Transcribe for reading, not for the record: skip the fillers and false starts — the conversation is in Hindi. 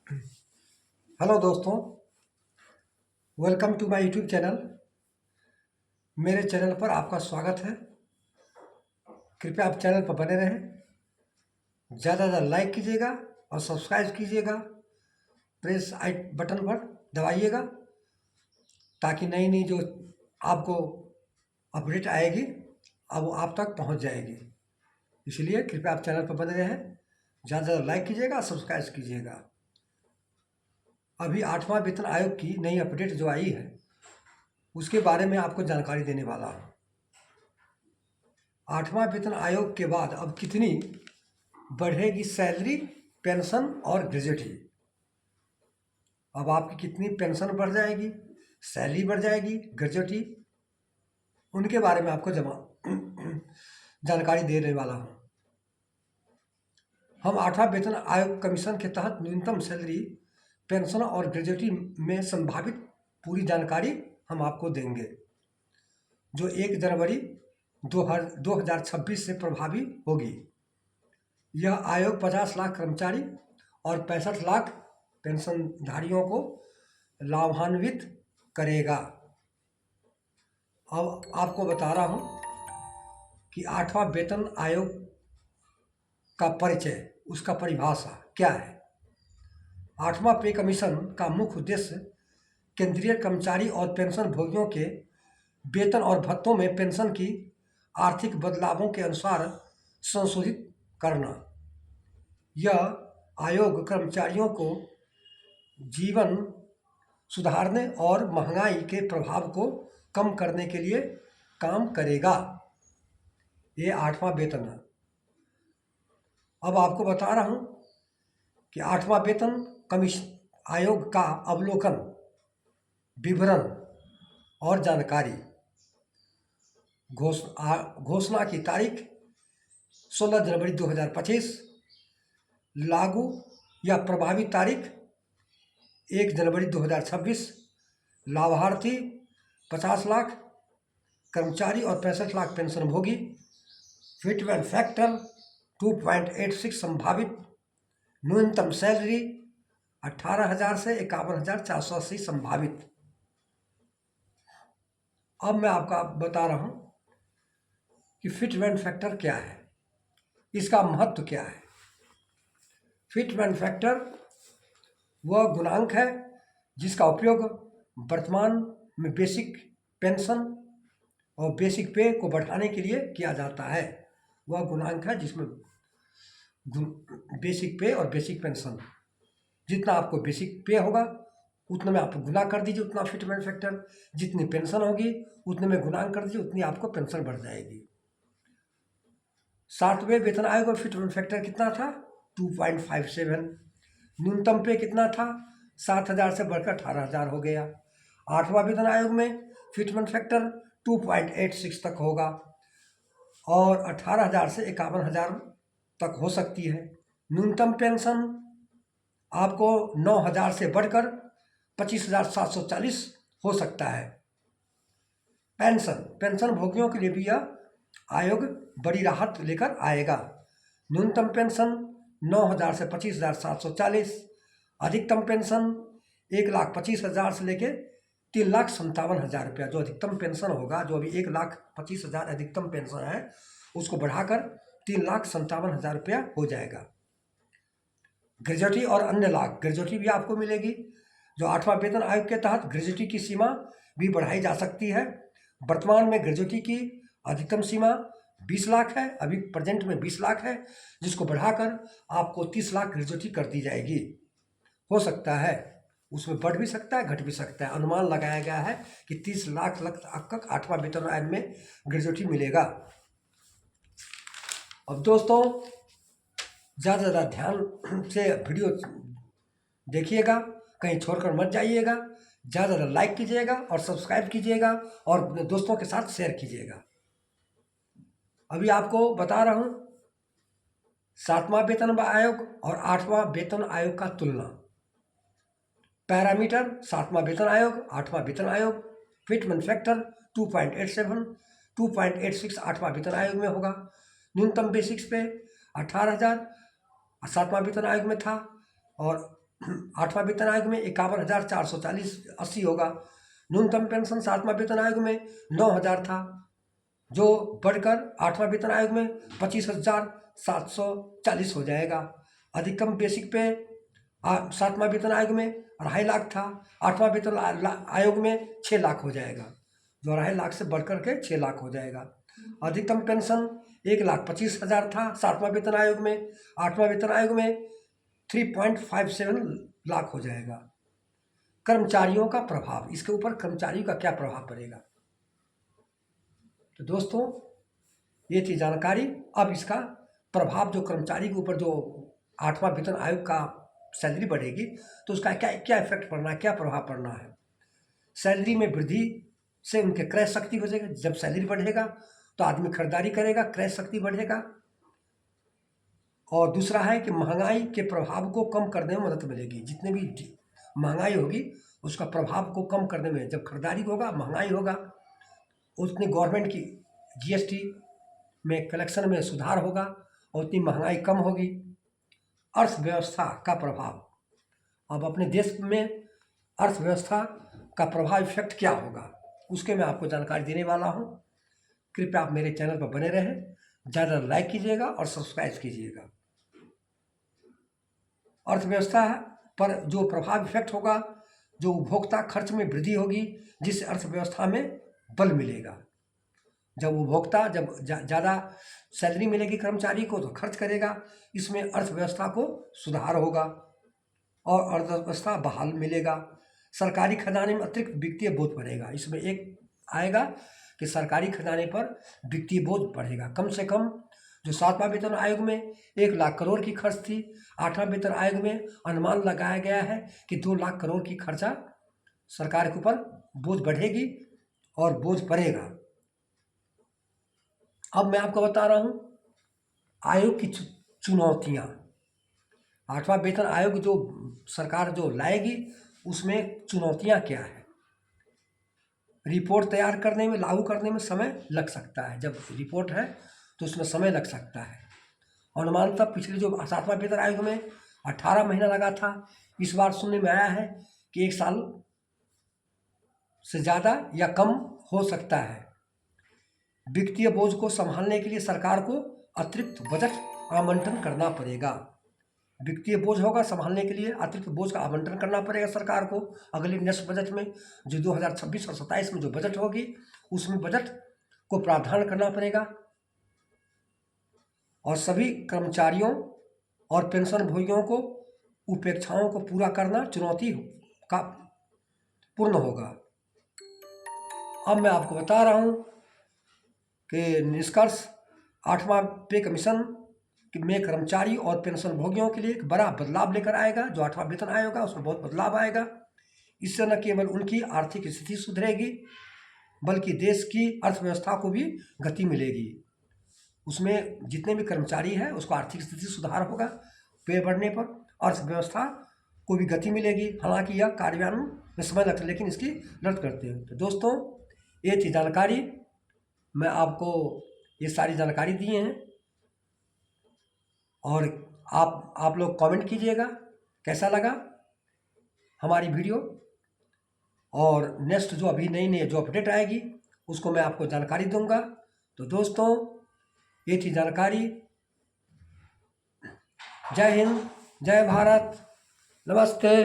हेलो दोस्तों, welcome to my YouTube channel. मेरे चैनल पर आपका स्वागत है। कृपया आप चैनल पर बने रहें, ज़्यादा से ज़्यादा लाइक कीजिएगा और सब्सक्राइब कीजिएगा। प्रेस आई बटन पर दबाइएगा ताकि नई नई जो आपको अपडेट आएगी अब वो आप तक पहुंच जाएगी। इसलिए कृपया आप चैनल पर बने रहें, ज़्यादा से ज़्यादा लाइक कीजिएगा, सब्सक्राइब कीजिएगा। अभी 8वां वेतन आयोग की नई अपडेट जो आई है उसके बारे में आपको जानकारी देने वाला हूँ। 8वां वेतन आयोग के बाद अब कितनी बढ़ेगी सैलरी, पेंशन और ग्रेजुटी। अब आपकी कितनी पेंशन बढ़ जाएगी, सैलरी बढ़ जाएगी, ग्रेजुटी, उनके बारे में आपको जानकारी देने वाला हूँ। हम 8वां वेतन आयोग कमीशन के तहत न्यूनतम सैलरी, पेंशन और ग्रेजुटी में संभावित पूरी जानकारी हम आपको देंगे, जो 1 जनवरी 2026 से प्रभावी होगी। यह आयोग 50 लाख कर्मचारी और 65 लाख पेंशनधारियों को लाभान्वित करेगा। अब आपको बता रहा हूँ कि 8वां वेतन आयोग का परिचय, उसका परिभाषा क्या है। 8वां पे कमीशन का मुख्य उद्देश्य केंद्रीय कर्मचारी और पेंशन भोगियों के वेतन और भत्तों में पेंशन की आर्थिक बदलावों के अनुसार संशोधित करना। यह आयोग कर्मचारियों को जीवन सुधारने और महंगाई के प्रभाव को कम करने के लिए काम करेगा। ये 8वां वेतन है। अब आपको बता रहा हूँ कि 8वां वेतन कमीशन आयोग का अवलोकन, विवरण और जानकारी। घोषणा की तारीख 16 जनवरी 2025, लागू या प्रभावी तारीख 1 जनवरी 2026, लाभार्थी 50 लाख कर्मचारी और 65 लाख पेंशन भोगी, फिटमेंट फैक्टर 2.86, संभावित न्यूनतम सैलरी 18,000 से 51,480 संभावित। अब मैं आपका बता रहा हूँ कि फिटमेंट फैक्टर क्या है, इसका महत्व क्या है। फिटमेंट फैक्टर वह गुणांक है जिसका उपयोग वर्तमान में बेसिक पेंशन और बेसिक पे को बढ़ाने के लिए किया जाता है। वह गुणांक है जिसमें बेसिक पे और बेसिक पेंशन, जितना आपको बेसिक पे होगा उतने में आप गुना कर दीजिए उतना फिटमेंट फैक्टर, जितनी पेंशन होगी उतने में गुणा कर दीजिए उतनी आपको पेंशन बढ़ जाएगी। 7वें वेतन आयोग में फिटमेंट फैक्टर कितना था? 2.57। न्यूनतम पे कितना था? 7,000 से बढ़कर 18,000 हो गया। 8वां वेतन आयोग में फिटमेंट फैक्टर 2.86 तक होगा और 18,000 से 51,000 तक हो सकती है। न्यूनतम पेंशन आपको 9,000 से बढ़कर 25,740 हो सकता है। पेंशन भोगियों के लिए भी यह आयोग बड़ी राहत लेकर आएगा। न्यूनतम पेंशन 9,000 से 25,740, अधिकतम पेंशन 1,25,000 से लेके 3,57,000 रुपया, जो अधिकतम पेंशन होगा, जो अभी 1,25,000 अधिकतम पेंशन है, उसको बढ़ाकर 3,57,000 रुपया हो जाएगा। ग्रेजुटी और अन्य लाभ, ग्रेजुटी भी आपको मिलेगी, जो 8वां वेतन आयोग के तहत ग्रेजुटी की सीमा भी बढ़ाई जा सकती है। वर्तमान में ग्रेजुटी की अधिकतम सीमा 20 लाख है, अभी प्रेजेंट में 20 लाख है, जिसको बढ़ाकर आपको 30 लाख ग्रेजुटी कर दी जाएगी। हो सकता है उसमें बढ़ भी सकता है, घट भी सकता है। अनुमान लगाया गया है कि 30 लाख तक 8वां वेतन आयोग में ग्रेजुटी मिलेगा। अब दोस्तों, ज़्यादा से ज़्यादा ध्यान से वीडियो देखिएगा, कहीं छोड़कर मत जाइएगा। ज़्यादा से ज़्यादा लाइक कीजिएगा और सब्सक्राइब कीजिएगा और अपने दोस्तों के साथ शेयर कीजिएगा। अभी आपको बता रहा हूँ 7वां वेतन आयोग और 8वां वेतन आयोग का तुलना। पैरामीटर 7वां वेतन आयोग, 8वां वेतन आयोग। फिटमेंट फैक्टर 2.87, 2.86 8वां वेतन आयोग में होगा। न्यूनतम बेसिक्स पे 18,000 7वां वेतन आयोग में था और 8वां वेतन आयोग में 51,440.80 होगा। न्यूनतम पेंशन 7वां वेतन आयोग में 9,000 था, जो बढ़कर 8वां वेतन आयोग में 25,740 हो जाएगा। अधिकतम बेसिक पे 7वां वेतन आयोग में 2.5 लाख था, 8वां वेतन आयोग में 6 लाख हो जाएगा, जो 2.5 लाख से बढ़कर के 6 लाख हो जाएगा। अधिकतम पेंशन 1,25,000 था 7वां वेतन आयोग में, 8वां वेतन आयोग में 3.57 लाख हो जाएगा। कर्मचारियों का प्रभाव, इसके ऊपर कर्मचारियों का क्या प्रभाव पड़ेगा? तो दोस्तों ये थी जानकारी। अब इसका प्रभाव जो कर्मचारी के ऊपर, जो 8वां वेतन आयोग का सैलरी बढ़ेगी तो उसका क्या क्या इफेक्ट पड़ना है, क्या प्रभाव पड़ना है। सैलरी में वृद्धि से उनके क्रय शक्ति बढ़ेगा। जब सैलरी बढ़ेगा तो आदमी खरीदारी करेगा, क्रय शक्ति बढ़ेगा। और दूसरा है कि महंगाई के प्रभाव को कम करने में मदद मिलेगी। जितने भी महंगाई होगी उसका प्रभाव को कम करने में, जब खरीदारी होगा, महंगाई होगा, उतनी गवर्नमेंट की जीएसटी में कलेक्शन में सुधार होगा और उतनी महंगाई कम होगी। अर्थव्यवस्था का प्रभाव, अब अपने देश में अर्थव्यवस्था का प्रभाव इफेक्ट क्या होगा उसके मैं आपको जानकारी देने वाला हूँ। कृपया आप मेरे चैनल पर बने रहें, ज़्यादा लाइक कीजिएगा और सब्सक्राइब कीजिएगा। अर्थव्यवस्था पर जो प्रभाव इफेक्ट होगा, जो उपभोक्ता खर्च में वृद्धि होगी, जिससे अर्थव्यवस्था में बल मिलेगा। जब उपभोक्ता, जब ज़्यादा सैलरी मिलेगी कर्मचारी को तो खर्च करेगा, इसमें अर्थव्यवस्था को सुधार होगा और अर्थव्यवस्था बहाल मिलेगा। सरकारी खजाने में अतिरिक्त वित्तीय बोझ बढ़ेगा। इसमें एक आएगा कि सरकारी खजाने पर वित्तीय बोझ बढ़ेगा। कम से कम जो 7वां वेतन आयोग में 1 लाख करोड़ की खर्च थी, 8वां वेतन आयोग में अनुमान लगाया गया है कि 2 लाख करोड़ की खर्चा सरकार के ऊपर बोझ बढ़ेगी और बोझ पड़ेगा। अब मैं आपको बता रहा हूँ आयोग की चुनौतियाँ। 8वां वेतन आयोग जो सरकार जो लाएगी उसमें चुनौतियाँ क्या है। रिपोर्ट तैयार करने में, लागू करने में समय लग सकता है। जब रिपोर्ट है तो उसमें समय लग सकता है। अनुमानतः पिछले जो 7वां वेतन आयोग में 18 महीना लगा था, इस बार सुनने में आया है कि 1 साल से ज़्यादा या कम हो सकता है। वित्तीय बोझ को संभालने के लिए सरकार को अतिरिक्त बजट आवंटन करना पड़ेगा। वित्तीय बोझ होगा, संभालने के लिए अतिरिक्त बोझ का आवंटन करना पड़ेगा सरकार को। अगले नेक्स्ट बजट में जो 2026 और 27 में जो बजट होगी उसमें बजट को प्रावधान करना पड़ेगा। और सभी कर्मचारियों और पेंशन भोगियों को उपेक्षाओं को पूरा करना चुनौती का पूर्ण होगा। अब मैं आपको बता रहा हूँ कि निष्कर्ष 8वां पे कमीशन में कर्मचारी और पेंशन भोगियों के लिए एक बड़ा बदलाव लेकर आएगा। जो 8वां वेतन आयोग होगा उसमें बहुत बदलाव आएगा। इससे न केवल उनकी आर्थिक स्थिति सुधरेगी बल्कि देश की अर्थव्यवस्था को भी गति मिलेगी। उसमें जितने भी कर्मचारी हैं उसको आर्थिक स्थिति सुधार होगा, पे बढ़ने पर अर्थव्यवस्था को भी गति मिलेगी। हालांकि यह कार्यान्वयन में समय लगता है लेकिन इसकी रद्द करते हैं। तो दोस्तों ये थी जानकारी, मैं आपको ये सारी जानकारी दिए हैं और आप लोग कमेंट कीजिएगा कैसा लगा हमारी वीडियो। और नेक्स्ट जो अभी नई जो अपडेट आएगी उसको मैं आपको जानकारी दूंगा। तो दोस्तों ये थी जानकारी। जय हिंद, जय भारत, नमस्ते।